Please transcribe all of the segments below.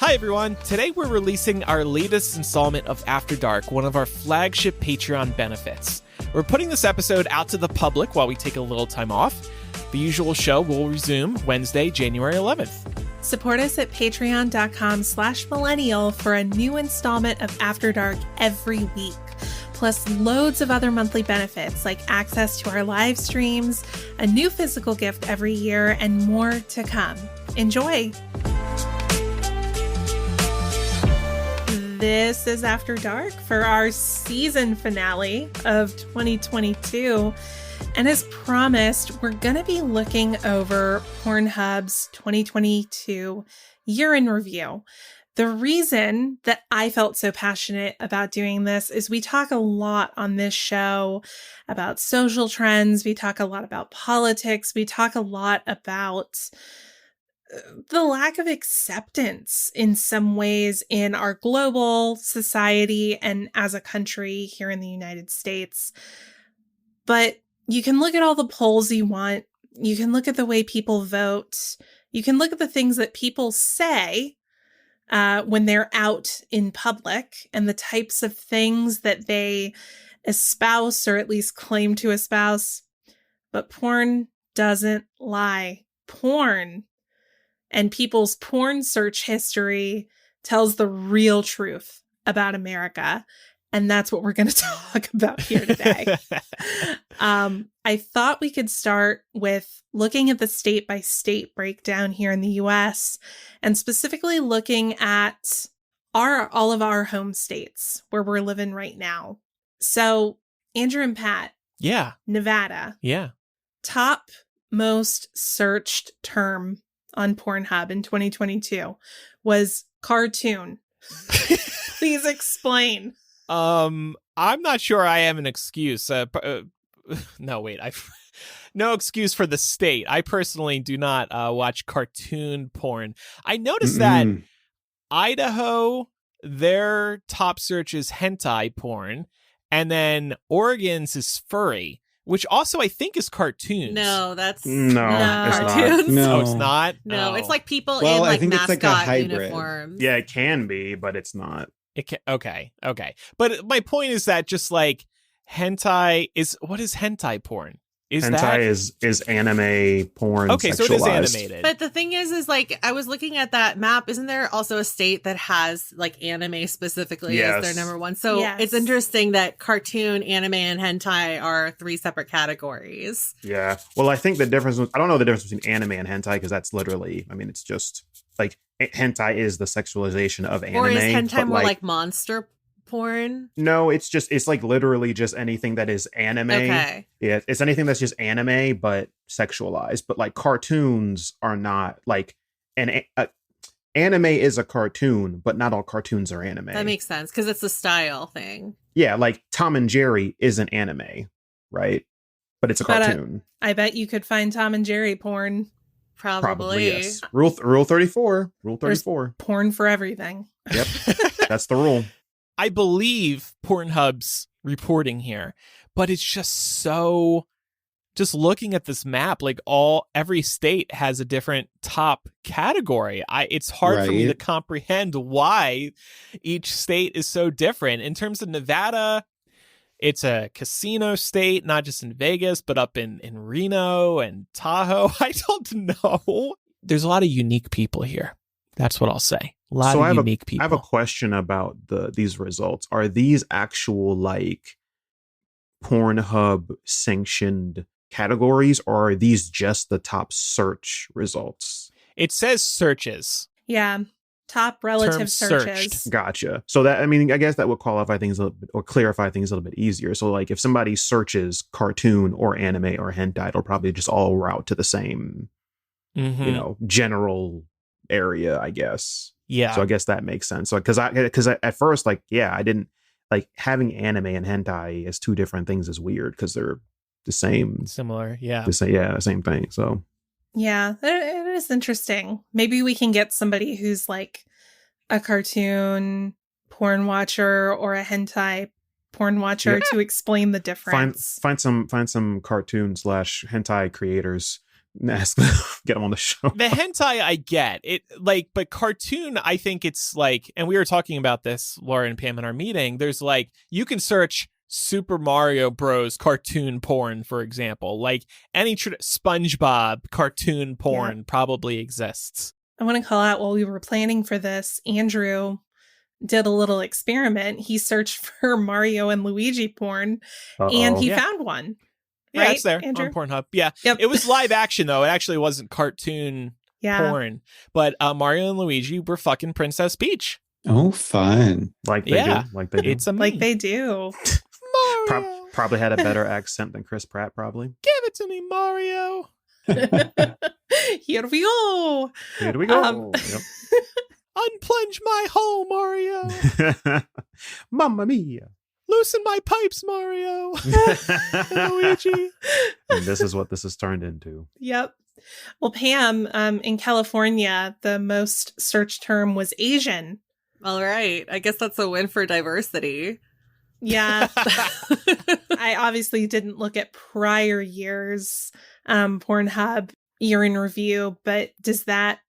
Hi, everyone. Today we're releasing our latest installment of After Dark, one of our flagship Patreon benefits. We're putting this episode out to the public while we take a little time off. The usual show will resume Wednesday, January 11th. Support us at patreon.com/millennial for a new installment of After Dark every week, plus loads of other monthly benefits like access to our live streams, a new physical gift every year, and more to come. Enjoy! This is After Dark for our season finale of 2022. And as promised, we're going to be looking over PornHub's 2022 year in review. The reason that I felt so passionate about doing this is we talk a lot on this show about social trends. We talk a lot about politics. We talk a lot about the lack of acceptance in some ways in our global society and as a country here in the United States. But you can look at all the polls you want. You can look at the way people vote. You can look at the things that people say when they're out in public and the types of things that they espouse or at least claim to espouse. But porn doesn't lie. Porn and people's porn search history tells the real truth about America. And that's what we're going to talk about here today. I thought we could start with looking at the state-by-state breakdown here in the U.S. and specifically looking at all of our home states where we're living right now. So, Andrew and Pat. Yeah. Nevada. Yeah. Top most searched term on Pornhub in 2022 was cartoon. Please explain. I'm not sure I have an excuse. No, wait. No excuse for the state. I personally do not watch cartoon porn. I noticed that Idaho, their top search is hentai porn, and then Oregon's is furry, which also I think is cartoons. No, that's it's cartoons. Not. No. Oh, it's not? No, Oh. it's like people Well, in I like think it's like a mascot hybrid. uniforms. Yeah, it can be, but it's not. Okay. But my point is that just like hentai is, what is hentai porn? Hentai is anime porn. Okay, so it is sexualized. animated. But the thing is like I was looking at that map. Isn't there also a state that has like anime specifically as their number one? So It's interesting that cartoon, anime, and hentai are three separate categories. Yeah. Well, I think the difference I don't know the difference between anime and hentai because that's literally, I mean, it's just like hentai is the sexualization of anime. Or is hentai more like monster porn? No, it's like literally just anything that is anime. Okay. Yeah, it's anything that's just anime but sexualized. But like cartoons are not like anime is a cartoon, but not all cartoons are anime. That makes sense because it's a style thing. Yeah, like Tom and Jerry is an anime, right? But it's a cartoon. I bet you could find Tom and Jerry porn. Probably yes. Rule 34. Rule 34. There's porn for everything. Yep, that's the rule. I believe PornHub's reporting here, but it's just looking at this map, like every state has a different top category. It's hard for me to comprehend why each state is so different. In terms of Nevada, it's a casino state, not just in Vegas, but up in Reno and Tahoe. I don't know. There's a lot of unique people here. That's what I'll say. A lot of unique people. I have a question about these results. Are these actual like Pornhub sanctioned categories, or are these just the top search results? It says searches. Yeah. Top relative searches. Searched. Gotcha. So that, I mean, I guess that would qualify things a little bit or clarify things a little bit easier. So like if somebody searches cartoon or anime or hentai, it'll probably just all route to the same, general area, I guess. Yeah. So I guess that makes sense. So because at first, like, yeah, I didn't like having anime and hentai as two different things is weird because they're the same. Similar. Yeah. The same thing. So. Yeah, it is interesting. Maybe we can get somebody who's like a cartoon porn watcher or a hentai porn watcher to explain the difference. Find some cartoon / hentai creators Ask get them on the show. The hentai I get it, like, but cartoon, I think it's like, and we were talking about this, Laura and Pam, in our meeting. There's like, you can search Super Mario Bros. Cartoon porn, for example. Like any SpongeBob cartoon porn probably exists. I want to call out, while we were planning for this, Andrew did a little experiment. He searched for Mario and Luigi porn, and he found one. Yeah, right, it's there Andrew? on Pornhub. Yeah, yep. It was live action, though. It actually wasn't cartoon porn. But Mario and Luigi were fucking Princess Peach. Oh, fun. Like they do. Like they do. It's like they do. Mario. Probably had a better accent than Chris Pratt, probably. Give it to me, Mario. Here we go. Here we go. Yep. Unplunge my hole, Mario. Mamma mia. Loosen my pipes, Mario. Luigi. And this is what this has turned into. Yep. Well, Pam, in California, the most searched term was Asian. All right. I guess that's a win for diversity. Yeah. I obviously didn't look at prior years Pornhub year in review, but does that,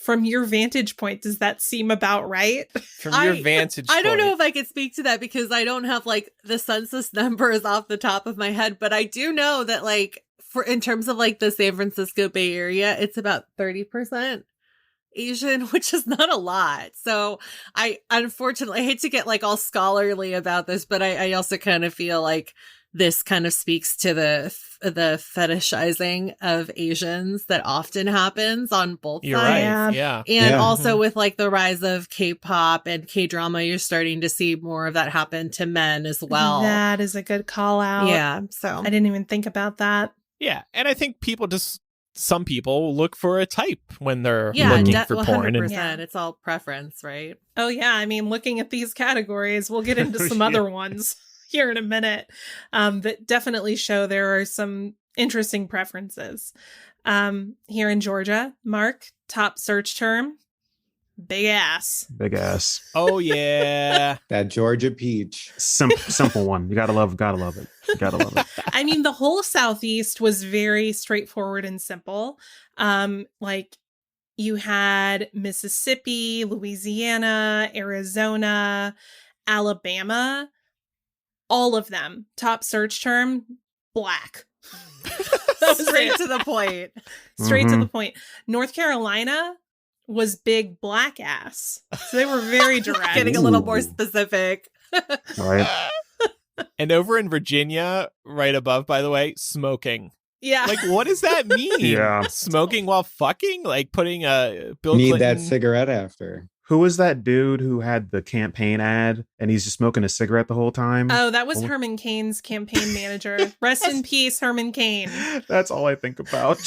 from your vantage point, does that seem about right? From your vantage point. I don't know if I could speak to that because I don't have like the census numbers off the top of my head, but I do know that like in terms of like the San Francisco Bay Area, it's about 30% Asian, which is not a lot. So I unfortunately hate to get like all scholarly about this, but I also kind of feel like this kind of speaks to the fetishizing of Asians that often happens on both You're sides. right. Yeah. And also with like the rise of K-pop and K-drama, you're starting to see more of that happen to men as well. That is a good call out. Yeah. So I didn't even think about that. Yeah. And I think some people look for a type when they're looking for porn. 100%. And it's all preference, right? Oh, yeah. I mean, looking at these categories, we'll get into some other ones here in a minute that definitely show there are some interesting preferences. Here in Georgia, Mark, top search term, big ass. Big ass. Oh, yeah. That Georgia peach. Simple one. You gotta love it. You gotta love it. I mean, the whole Southeast was very straightforward and simple. Like you had Mississippi, Louisiana, Arizona, Alabama, all of them. Top search term, black. Straight to the point. Straight to the point. North Carolina was big black ass. So they were very direct. Getting a little more specific. Right. And over in Virginia, right above, by the way, smoking. Yeah. Like, what does that mean? Yeah. Smoking while fucking? Like putting a Bill Need Clinton... that cigarette after. Who was that dude who had the campaign ad and he's just smoking a cigarette the whole time? Oh, that was Herman Cain's campaign manager. Rest in peace, Herman Cain. That's all I think about.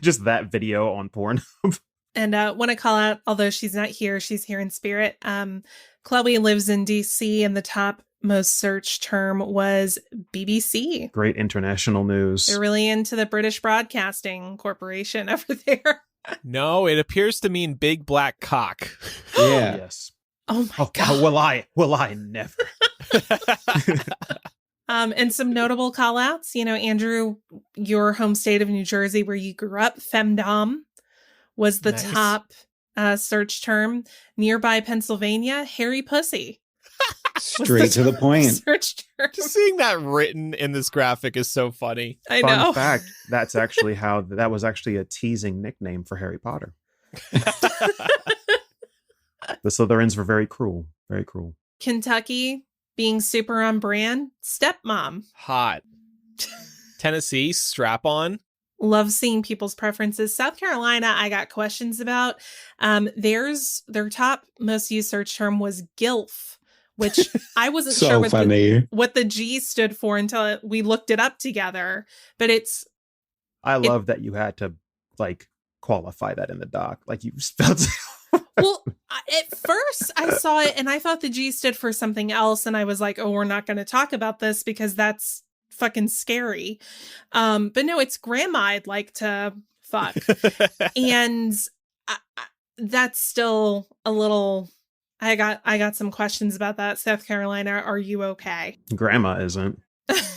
Just that video on Pornhub. And want to call out, although she's not here, she's here in spirit. Chloe lives in DC, and the top most searched term was BBC. Great international news. They're really into the British Broadcasting Corporation over there. No, it appears to mean big black cock. Yeah. Yes. Oh my God. Will I never. And some notable call outs, Andrew, your home state of New Jersey, where you grew up, femdom was the top search term. Nearby Pennsylvania, hairy pussy. Straight to the point. Search term. Just seeing that written in this graphic is so funny. I know. Fun fact, that was actually a teasing nickname for Harry Potter. The Slytherins were very cruel. Very cruel. Kentucky, being super on brand, stepmom. Hot. Tennessee, strap on. Love seeing people's preferences. South Carolina, I got questions about. Their top most used search term was GILF, which I wasn't so sure what the G stood for until we looked it up together. But I love that you had to qualify that in the doc. Like you spelled it. Well, at first I saw it and I thought the G stood for something else. And I was like, oh, we're not going to talk about this because that's fucking scary. But no, it's grandma I'd like to fuck. And that's still a little... I got some questions about that. South Carolina, are you okay? Grandma isn't.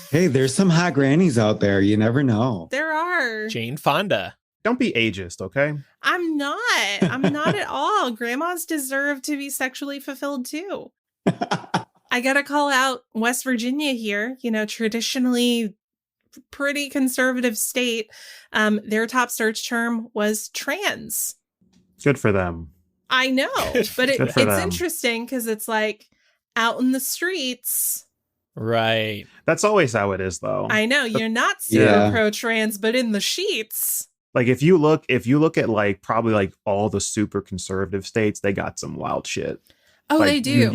Hey, there's some hot grannies out there. You never know. There sure. Jane Fonda. Don't be ageist, okay? I'm not. I'm not at all. Grandmas deserve to be sexually fulfilled too. I got to call out West Virginia here, traditionally pretty conservative state. Their top search term was trans. Good for them. I know, but it's them. interesting because it's like out in the streets. Right. That's always how it is, though. I know you're not super pro-trans, but in the sheets. Like if you look at like probably like all the super conservative states, they got some wild shit. Oh, like, they do.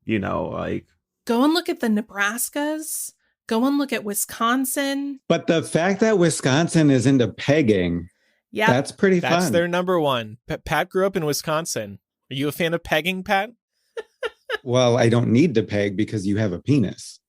Like go and look at the Nebraskas. Go and look at Wisconsin. But the fact that Wisconsin is into pegging, that's pretty fun. That's their number one. Pat grew up in Wisconsin. Are you a fan of pegging, Pat? Well, I don't need to peg because you have a penis.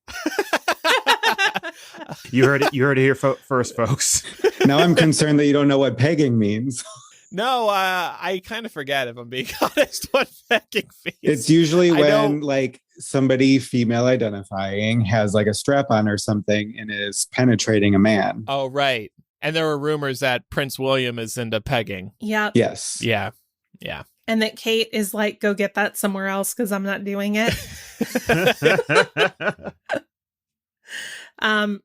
You heard it here first, folks. Now I'm concerned that you don't know what pegging means. No, I kind of forget, if I'm being honest, what pegging means. It's usually when like somebody female identifying has like a strap on or something and is penetrating a man. Oh, right. And there were rumors that Prince William is into pegging. Yeah. Yes. Yeah. And that Kate is like, go get that somewhere else because I'm not doing it.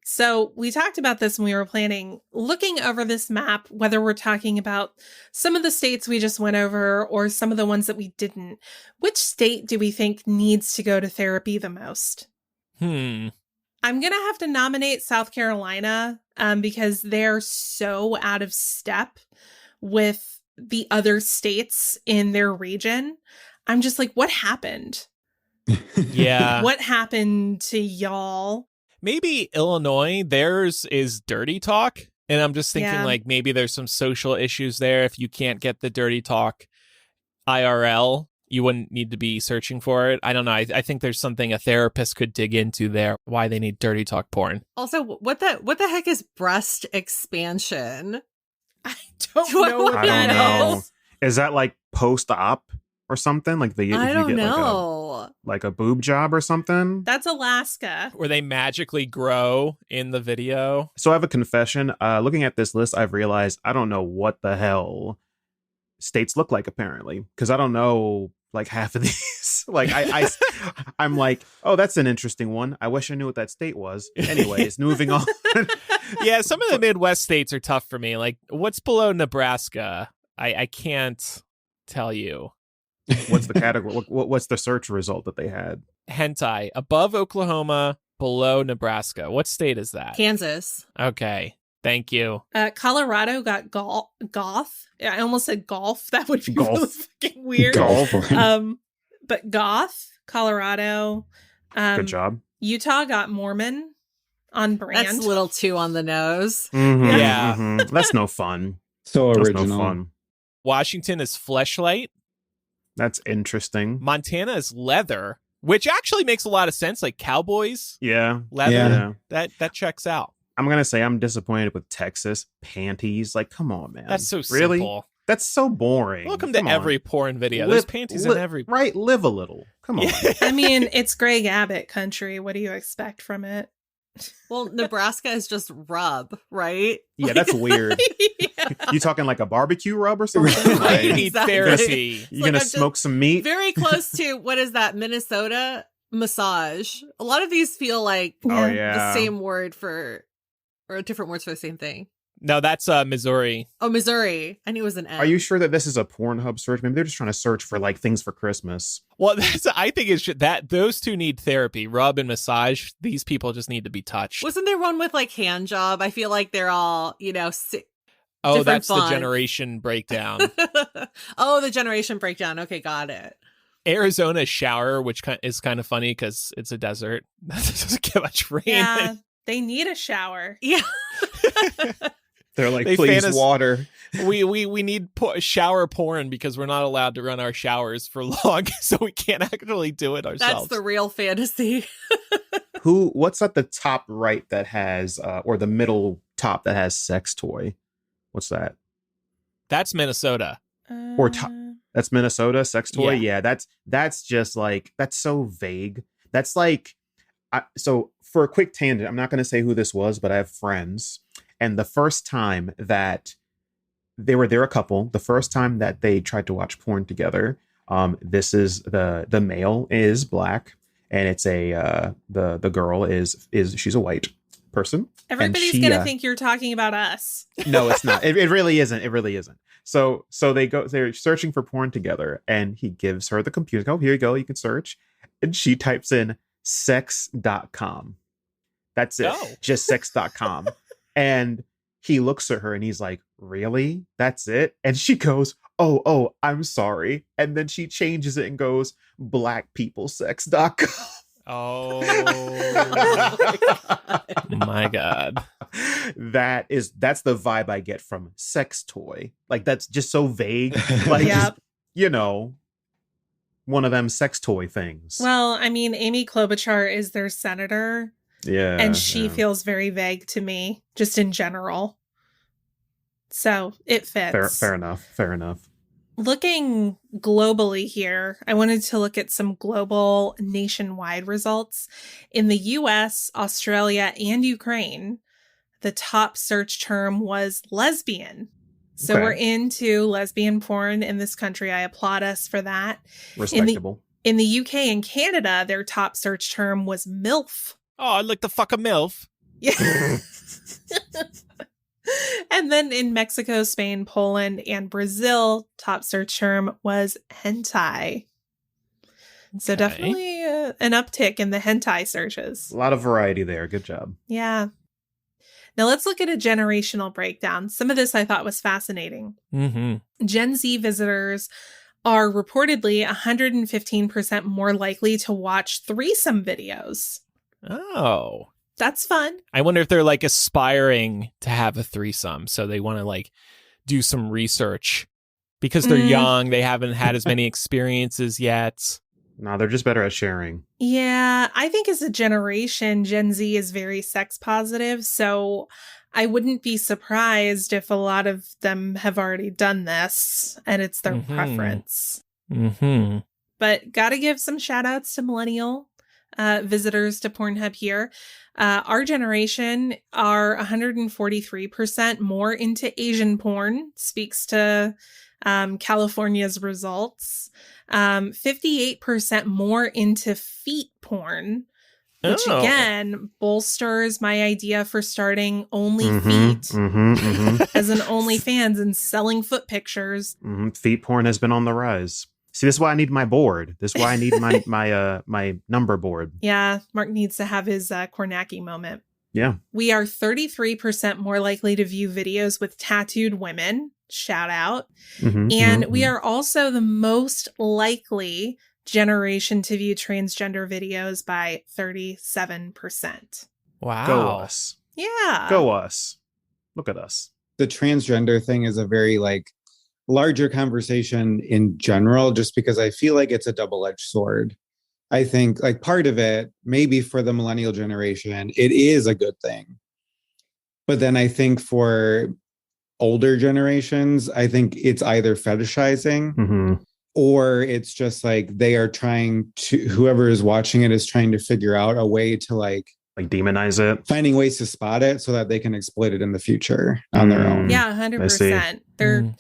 So we talked about this when we were planning, looking over this map, whether we're talking about some of the states we just went over or some of the ones that we didn't. Which state do we think needs to go to therapy the most? I'm going to have to nominate South Carolina because they're so out of step with the other states in their region. I'm just like, what happened? Yeah. What happened to y'all? Maybe Illinois, theirs is dirty talk. And I'm just thinking like maybe there's some social issues there. If you can't get the dirty talk IRL, you wouldn't need to be searching for it. I don't know. I think there's something a therapist could dig into there, why they need dirty talk porn. Also, what the heck is breast expansion? I don't know what that is. Is that like post-op or something? Like I don't know. Like a boob job or something? That's Alaska. Where they magically grow in the video. So I have a confession. Looking at this list, I've realized I don't know what the hell states look like, apparently. Because I don't know like half of these. Like I'm like, oh, that's an interesting one. I wish I knew what that state was. Anyways, moving on. Yeah, some of the Midwest states are tough for me. Like, what's below Nebraska? I can't tell you. What's the category? What's the search result that they had? Hentai. Above Oklahoma, below Nebraska. What state is that? Kansas. Okay. Thank you. Colorado got goth. I almost said golf. That would be Golf. really fucking weird. Golf. But goth, Colorado. Good job. Utah got Mormon on brand. That's a little too on the nose. Mm-hmm, Yeah. Mm-hmm. That's no fun. So That's original. no fun. Washington is Fleshlight. That's interesting. Montana is leather, which actually makes a lot of sense. Like cowboys, Yeah. leather. Yeah. That checks out. I'm going to say I'm disappointed with Texas. Panties. Like, come on, man. That's so really? simple. That's so boring. Welcome Come to on. every porn video. There's panties in every. Right, live a little. Come on. I mean, it's Greg Abbott country. What do you expect from it? Well, Nebraska is just rub, right? Yeah, that's weird. Yeah. You talking like a barbecue rub or something? You Like, need Exactly. therapy. you Like, gonna I'm just smoke some meat? Very close to, what is that, Minnesota massage. A lot of these feel like Oh Yeah. yeah. the same word for, or different words for the same thing. No, that's Missouri. Oh, Missouri. I knew it was an N. Are you sure that this is a PornHub search? Maybe they're just trying to search for like things for Christmas. Well, I think it's that those two need therapy. Rub and massage. These people just need to be touched. Wasn't there one with like hand job? I feel like they're all, Oh, different that's the font. generation breakdown. Oh, the generation breakdown. Okay, got it. Arizona shower, which is kind of funny because it's a desert. That doesn't get much rain. Yeah, they need a shower. Yeah. They're like, They please, fantas- we need shower porn because we're not allowed to run our showers for long, so we can't actually do it That's ourselves. the real fantasy. What's at the top right that has, or the middle top that has sex toy? What's that? That's Minnesota. Or That's Minnesota sex toy. Yeah. Yeah, that's just like, that's so vague. That's like, so for a quick tangent, I'm not going to say who this was, but I have friends And the first time that they're a couple, the first time that they tried to watch porn together, this is the male is black, and it's the girl is she's a white person. Everybody's gonna think you're talking about us. No, it's not. It really isn't. It really isn't. So they're searching for porn together, and he gives her the computer. Oh, here you go. You can search. And she types in sex.com. That's it. Oh. Just sex.com. And he looks at her and he's like, really? That's it? And she goes, oh, I'm sorry. And then she changes it and goes, blackpeoplesex.com. Oh my God. That's the vibe I get from sex toy. Like, that's just so vague. Like, Yep. just, one of them sex toy things. Well, I mean, Amy Klobuchar is their senator. Yeah. And she feels very vague to me, just in general. So it fits. Fair enough. Looking globally here, I wanted to look at some global nationwide results. In the US, Australia, and Ukraine, the top search term was lesbian. So Okay. we're into lesbian porn in this country. I applaud us for that. Respectable. In the UK and Canada, their top search term was MILF. Oh, I'd like to fuck a MILF. Yeah. And then in Mexico, Spain, Poland, and Brazil, top search term was hentai. So Okay. definitely an uptick in the hentai searches. A lot of variety there. Good job. Yeah. Now let's look at a generational breakdown. Some of this I thought was fascinating. Mm-hmm. Gen Z visitors are reportedly 115% more likely to watch threesome videos. Oh. That's fun. I wonder if they're like aspiring to have a threesome. So they want to like do some research because they're young. They haven't had as many experiences yet. No, they're just better at sharing. Yeah, I think as a generation, Gen Z is very sex positive. So I wouldn't be surprised if a lot of them have already done this and it's their preference. Mm-hmm. But gotta give some shout outs to Millennial visitors to PornHub here. Our generation are 143% more into Asian porn, speaks to California's results. 58% more into feet porn, which again bolsters my idea for starting only feet as an OnlyFans and selling foot pictures. Feet porn has been on the rise. See, this is why I need my board. This is why I need my number board. Yeah, Mark needs to have his Kornacki moment. Yeah. We are 33% more likely to view videos with tattooed women. Shout out. And we are also the most likely generation to view transgender videos by 37%. Wow. Go us. Yeah. Go us. Look at us. The transgender thing is a very larger conversation in general, just because I feel like it's a double-edged sword. I think part of it, maybe for the millennial generation, it is a good thing. But then I think for older generations, I think it's either fetishizing or it's just they are trying to, whoever is watching it is trying to figure out a way to demonize it, finding ways to spot it so that they can exploit it in the future on their own. Yeah, 100%.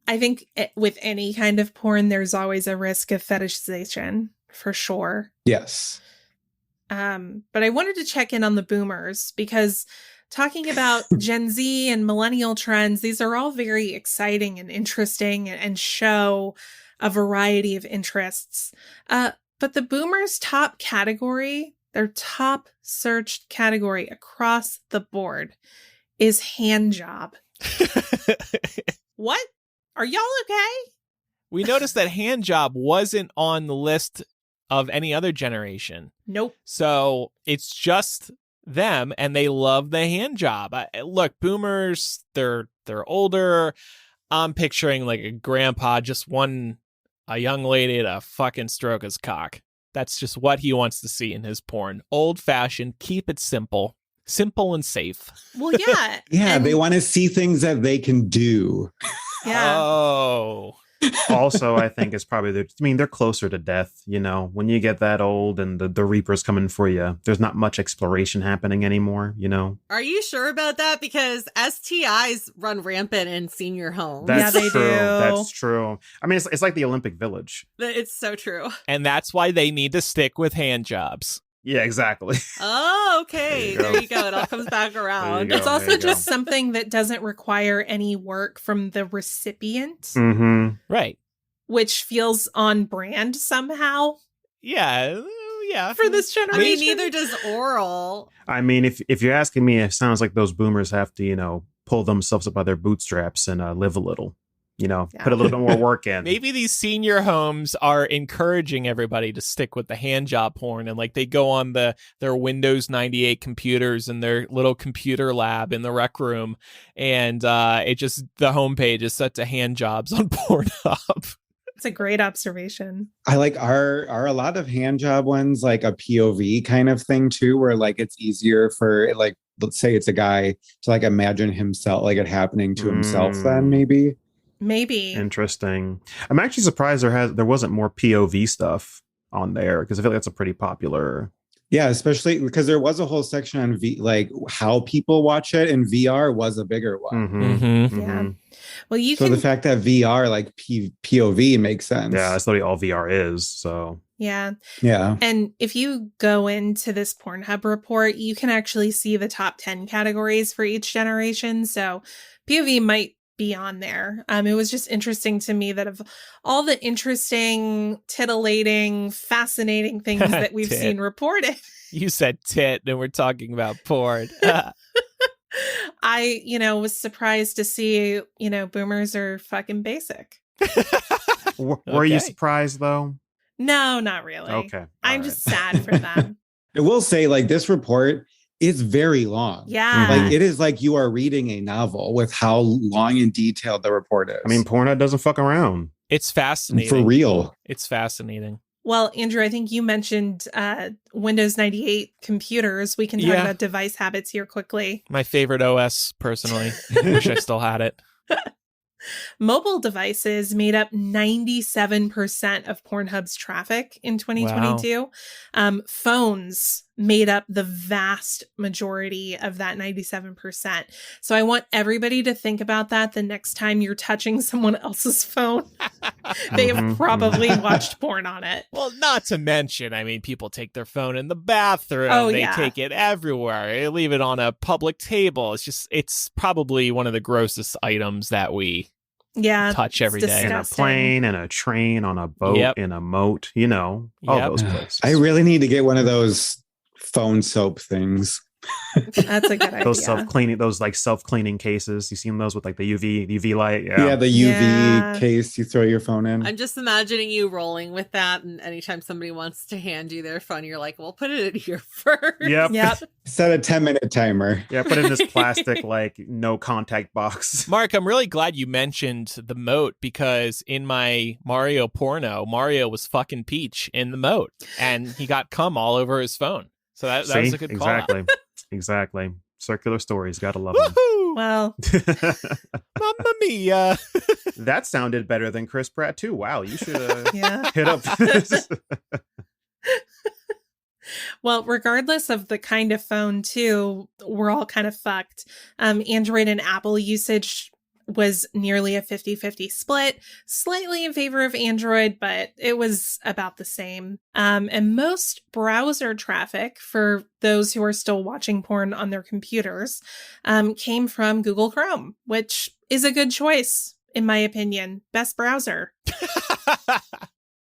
I think with any kind of porn, there's always a risk of fetishization, for sure. Yes. But I wanted to check in on the boomers because talking about Gen Z and millennial trends, these are all very exciting and interesting and show a variety of interests. But the boomers' top category, their top searched category across the board is hand job. What? Are y'all okay? We noticed that hand job wasn't on the list of any other generation. Nope. So it's just them, and they love the hand job. Look, boomers, they're older. I'm picturing a grandpa just wanting a young lady to fucking stroke his cock. That's just what he wants to see in his porn. Old-fashioned, keep it simple. Simple and safe. Well, yeah. Yeah, they want to see things that they can do. Yeah. Oh. Also, I think it's probably, they're closer to death, you know, when you get that old and the Reaper's coming for you, there's not much exploration happening anymore, you know? Are you sure about that? Because STIs run rampant in senior homes. That's they true. do. That's true. I mean, it's like the Olympic Village. It's so true. And that's why they need to stick with hand jobs. Yeah, exactly. Oh, okay. There you go. It all comes back around. It's also just something that doesn't require any work from the recipient, Mm-hmm. Right. which feels on brand somehow. Yeah. For this generation. I mean, neither does oral. I mean, if you're asking me, it sounds like those boomers have to, you know, pull themselves up by their bootstraps and live a little. You know, put a little bit more work in. Maybe these senior homes are encouraging everybody to stick with the hand job porn, and like they go on their Windows 98 computers and their little computer lab in the rec room, and the homepage is set to hand jobs on Pornhub. It's a great observation. I like are a lot of hand job ones like a POV kind of thing too, where like it's easier for like, let's say it's a guy to like imagine himself, like it happening to himself then maybe. Maybe. Interesting. I'm actually surprised there wasn't more POV stuff on there, because I feel like that's a pretty popular. Yeah, especially because there was a whole section on like how people watch it, and VR was a bigger one. Mm-hmm. Mm-hmm. Yeah. Well, the fact that VR like POV makes sense. Yeah, that's literally all VR is. So yeah. And if you go into this Pornhub report, you can actually see the top 10 categories for each generation. So POV might be on there. It was just interesting to me that of all the interesting, titillating, fascinating things that we've seen reported. You said tit, and we're talking about porn. I, was surprised to see, boomers are fucking basic. Were you surprised though? No, not really. Okay. I'm just sad for them. I will say, like, this report is very long. Yeah. Like, it is like you are reading a novel with how long and detailed the report is. I mean, Pornhub doesn't fuck around. It's fascinating. For real. It's fascinating. Well, Andrew, I think you mentioned Windows 98 computers. We can talk about device habits here quickly. My favorite OS, personally. Wish I still had it. Mobile devices made up 97% of Pornhub's traffic in 2022. Wow. Phones made up the vast majority of that 97%. So I want everybody to think about that the next time you're touching someone else's phone. They have probably watched porn on it. Well, not to mention, I mean, people take their phone in the bathroom. Oh, they take it everywhere. They leave it on a public table. It's probably one of the grossest items that we touch every day. Disgusting. In a plane, in a train, on a boat, in a moat, all those places. I really need to get one of those phone soap things. That's a good idea. Those self-cleaning cases. You seen those with like the UV light? Yeah, the UV case you throw your phone in. I'm just imagining you rolling with that, and anytime somebody wants to hand you their phone, you're like, well, put it in here first. Yep. Set a 10-minute timer. Yeah, put it in this plastic like no contact box. Mark, I'm really glad you mentioned the moat, because in my Mario porno, Mario was fucking Peach in the moat, and he got cum all over his phone. So that was a good call. Exactly. Circular stories. Gotta love them. Well, Mamma mia. That sounded better than Chris Pratt too. Wow, you should hit up. Well, regardless of the kind of phone too, we're all kind of fucked. Android and Apple usage was nearly a 50-50 split, slightly in favor of Android, but it was about the same. And most browser traffic, for those who are still watching porn on their computers, came from Google Chrome, which is a good choice, in my opinion. Best browser.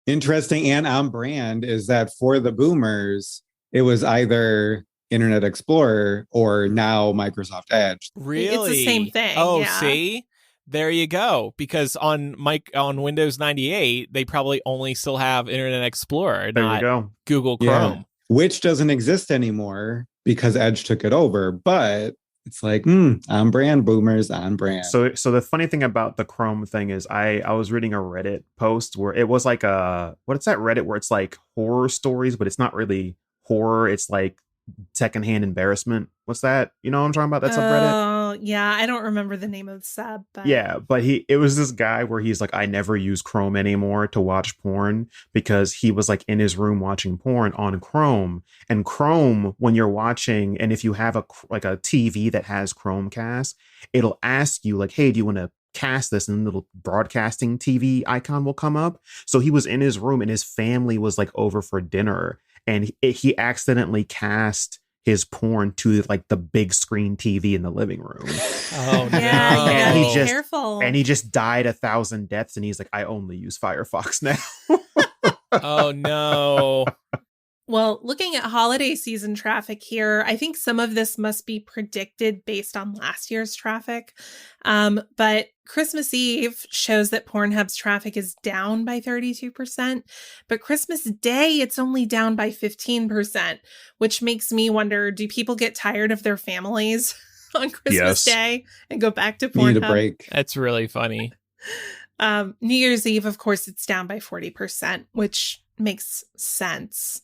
Interesting and on brand is that for the boomers, it was either Internet Explorer or now Microsoft Edge. Really? It's the same thing. Oh, yeah. See? There you go. Because on Windows 98, they probably only still have Internet Explorer, there not you go. Google Chrome. Which doesn't exist anymore because Edge took it over. But it's like, on brand, boomers, on brand. So the funny thing about the Chrome thing is I was reading a Reddit post where it was like what's that Reddit where it's like horror stories, but it's not really horror. It's like secondhand embarrassment. What's that? You know what I'm talking about? That subreddit? yeah, I don't remember the name of the sub, but yeah, but it was this guy where he's like, I never use Chrome anymore to watch porn, because he was like in his room watching porn on Chrome. And Chrome, when you're watching, and if you have a TV that has Chromecast, it'll ask you like, hey, do you want to cast this? And a little broadcasting TV icon will come up. So he was in his room and his family was like over for dinner, and he accidentally cast his porn to like the big screen TV in the living room. Oh no. yeah, you gotta And be he just- careful. And he just died 1,000 deaths, and he's like, I only use Firefox now. Oh no. Well, looking at holiday season traffic here, I think some of this must be predicted based on last year's traffic. But Christmas Eve shows that Pornhub's traffic is down by 32%, but Christmas Day, it's only down by 15%, which makes me wonder, do people get tired of their families on Christmas Day and go back to Pornhub? Need a break. That's really funny. New Year's Eve, of course, it's down by 40%, which makes sense.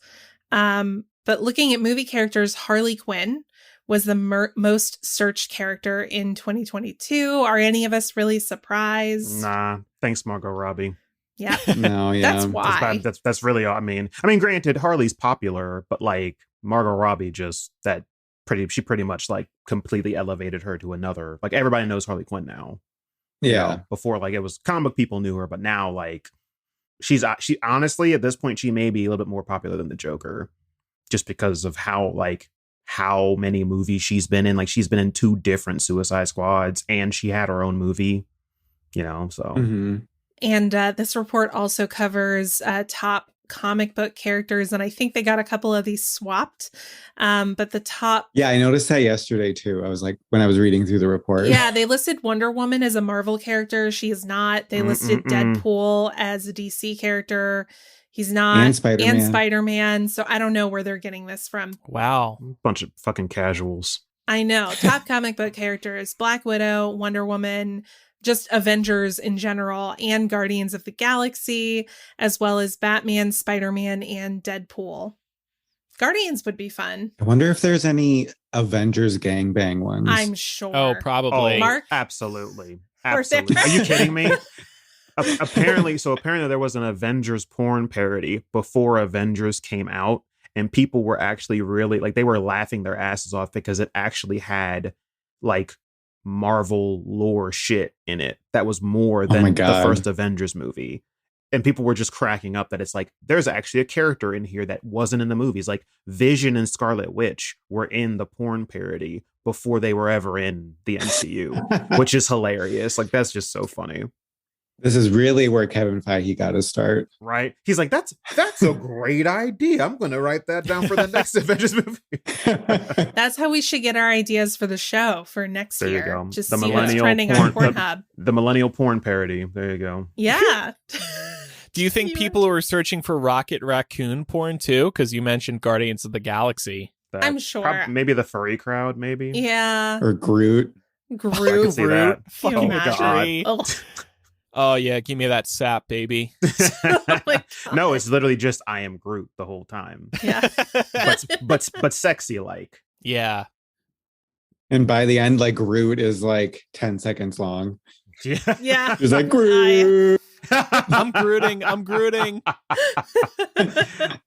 But looking at movie characters, Harley Quinn was the most searched character in 2022. Are any of us really surprised? Nah, thanks, Margot Robbie. Yeah. No, yeah. That's why. That's really all. I mean, granted, Harley's popular, but like Margot Robbie she pretty much like completely elevated her to another. Like everybody knows Harley Quinn now. You Yeah. know, before, like, it was comic book people knew her, but now like she honestly at this point she may be a little bit more popular than the Joker, just because of how many movies she's been in. Like she's been in 2 different Suicide Squads, and she had her own movie, you know. So Mm-hmm. And this report also covers top comic book characters, and I think they got a couple of these swapped. But the top, Yeah, I noticed that yesterday too. I was like, when I was reading through the report. yeah, they listed Wonder Woman as a Marvel character. She is not. They listed Deadpool as a DC character. He's not. And Spider-Man. And Spider-Man. So I don't know where they're getting this from. Wow. bunch of fucking casuals. I know. Top comic book characters: Black Widow, Wonder Woman, just Avengers in general, and Guardians of the Galaxy, as well as Batman, Spider-Man, and Deadpool. Guardians would be fun. I wonder if there's any Avengers gangbang ones. I'm sure. Oh, probably. Mark? Absolutely. Or there- Absolutely. Are you kidding me? Apparently there was an Avengers porn parody before Avengers came out, and people were actually really like, they were laughing their asses off because it actually had like Marvel lore shit in it that was more my than the God. first Avengers movie. And people were just cracking up that it's like, there's actually a character in here that wasn't in the movies. Like Vision and Scarlet Witch were in the porn parody before they were ever in the MCU, which is hilarious. Like, that's just so funny. This is really where Kevin Feige got to start. Right? He's like, that's a great idea. I'm going to write that down for the next Avengers movie. That's how we should get our ideas for the show for next There you year. go. Just The see what's millennial trending on Pornhub. The millennial porn parody. There you go. Yeah. Do you think people were searching for Rocket Raccoon porn too? Because you mentioned Guardians of the Galaxy. I'm sure. Maybe the furry crowd, maybe. Yeah. Or Groot. I can Groot. see that. Can you Fucking imagine? God. Oh yeah, give me that sap, baby. Oh my God. No, it's literally just I am Groot the whole time. Yeah. but sexy like. Yeah. And by the end, like Groot is like 10 seconds long. Yeah. Yeah. He's like, Groot. I'm grooting.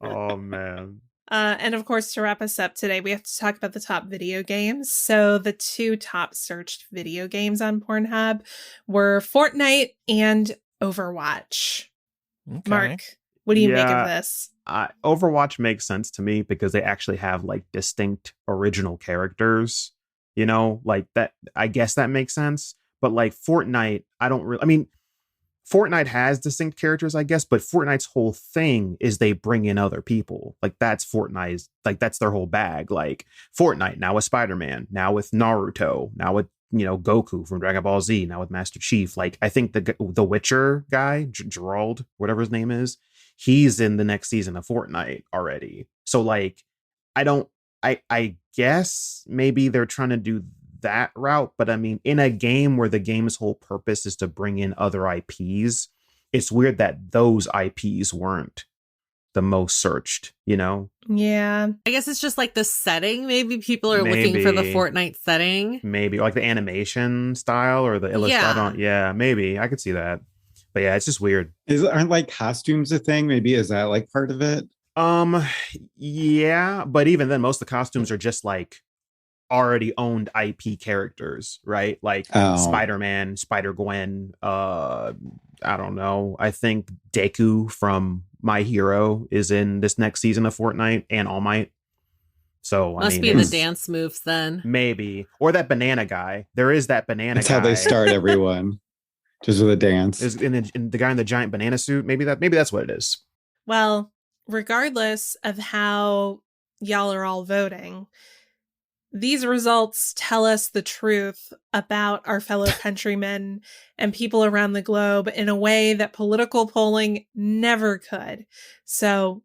Oh man. And of course, to wrap us up today, we have to talk about the top video games. So the 2 top searched video games on Pornhub were Fortnite and Overwatch. Okay. Mark, what do you make Yeah. of this? Overwatch makes sense to me because they actually have like distinct original characters, you know, like that. I guess that makes sense. But like Fortnite, Fortnite has distinct characters, I guess, but Fortnite's whole thing is they bring in other people. Like that's Fortnite's, like that's their whole bag. Like Fortnite now with Spider-Man, now with Naruto, now with, you know, Goku from Dragon Ball Z, now with Master Chief. Like I think the Witcher guy, Gerald, whatever his name is, he's in the next season of Fortnite already. So like, I guess maybe they're trying to do that route, but I mean, in a game where the game's whole purpose is to bring in other IPs, it's weird that those IPs weren't the most searched, you know? Yeah. I guess it's just like the setting. Maybe people are looking for the Fortnite setting. Maybe like the animation style or the illustration. Yeah, maybe. I could see that. But yeah, it's just weird. Aren't like costumes a thing? Maybe is that like part of it? Yeah, but even then, most of the costumes are just like already owned IP characters, right? Like Spider-Man, Spider-Gwen, I don't know. I think Deku from My Hero is in this next season of Fortnite, and All Might. So must be the dance moves then. Maybe. Or that banana guy. There is that banana That's guy. How they start everyone. Just with a dance. Is in the guy in the giant banana suit. Maybe that's what it is. Well, regardless of how y'all are all voting, these results tell us the truth about our fellow countrymen and people around the globe in a way that political polling never could. So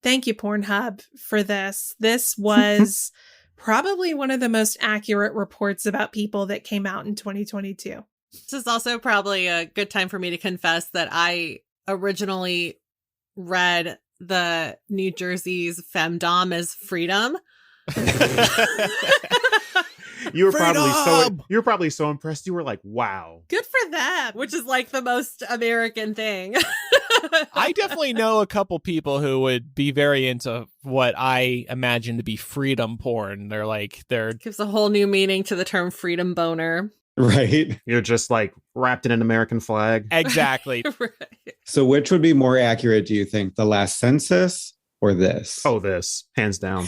thank you, Pornhub, for this. This was probably one of the most accurate reports about people that came out in 2022. This is also probably a good time for me to confess that I originally read the New Jersey's femdom as freedom. You were probably so impressed. You were like, wow. Good for them, which is like the most American thing. I definitely know a couple people who would be very into what I imagine to be freedom porn. They're gives a whole new meaning to the term freedom boner. Right. You're just like wrapped in an American flag. Exactly. Right. So which would be more accurate, do you think? The last census or this? Oh, this. Hands down.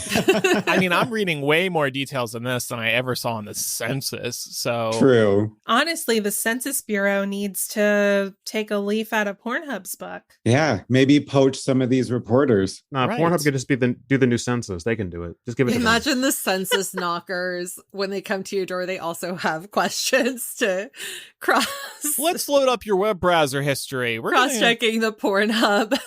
I mean, I'm reading way more details in this than I ever saw in the census. So True. Honestly, the Census Bureau needs to take a leaf out of Pornhub's book. Yeah, maybe poach some of these reporters. Nah, right. Pornhub could just do the new census. They can do it. Just give it. Imagine the census knockers when they come to your door. They also have questions to cross. Let's load up your web browser history. We're cross-checking the Pornhub.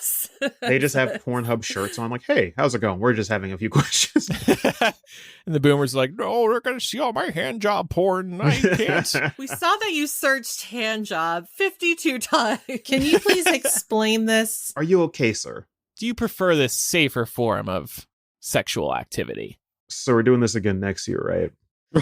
They just have Pornhub shirts on. Like, hey, how's it going? We're just having a few questions. And the boomers are like, no, they're going to see all my hand job porn. I can't. We saw that you searched hand job 52 times. Can you please explain this? Are you okay, sir? Do you prefer this safer form of sexual activity? So we're doing this again next year, right?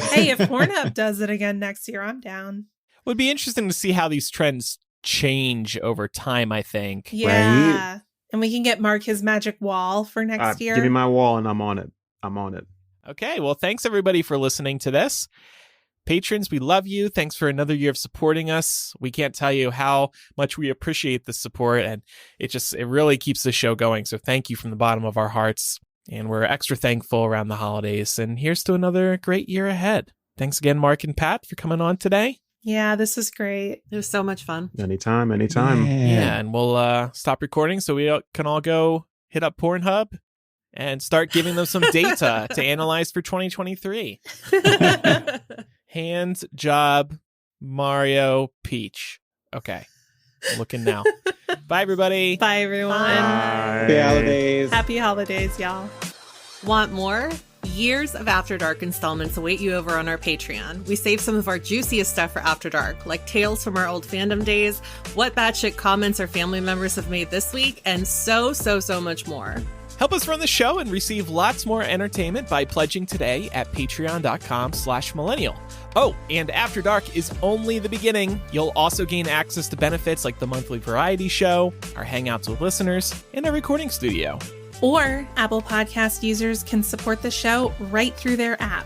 Hey, if Pornhub does it again next year, I'm down. It would be interesting to see how these trends change over time, I think. Yeah. Right? And we can get Mark his magic wall for next year. Give me my wall and I'm on it. I'm on it. Okay, well, thanks everybody for listening to this. Patrons, we love you. Thanks for another year of supporting us. We can't tell you how much we appreciate the support, and it really keeps the show going. So thank you from the bottom of our hearts. And we're extra thankful around the holidays. And here's to another great year ahead. Thanks again, Mark and Pat, for coming on today. Yeah, this was great. It was so much fun. Anytime. Yeah, and we'll stop recording so we can all go hit up Pornhub and start giving them some data to analyze for 2023. Hand job Mario Peach. Okay. I'm looking now. Bye, everybody. Bye, everyone. Bye. Happy holidays. Happy holidays, y'all. Want more? Years of After Dark installments await you over on our Patreon. We save some of our juiciest stuff for After Dark, like tales from our old fandom days, what batshit comments our family members have made this week, and so much more. Help us run the show and receive lots more entertainment by pledging today at patreon.com/millennial. Oh, and After Dark is only the beginning. You'll also gain access to benefits like the monthly variety show, our hangouts with listeners, and a recording studio. Or Apple Podcast users can support the show right through their app.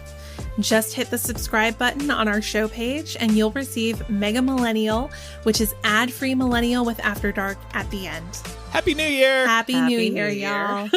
Just hit the subscribe button on our show page and you'll receive Mega Millennial, which is ad-free Millennial with After Dark at the end. Happy New Year! Happy New Year, y'all.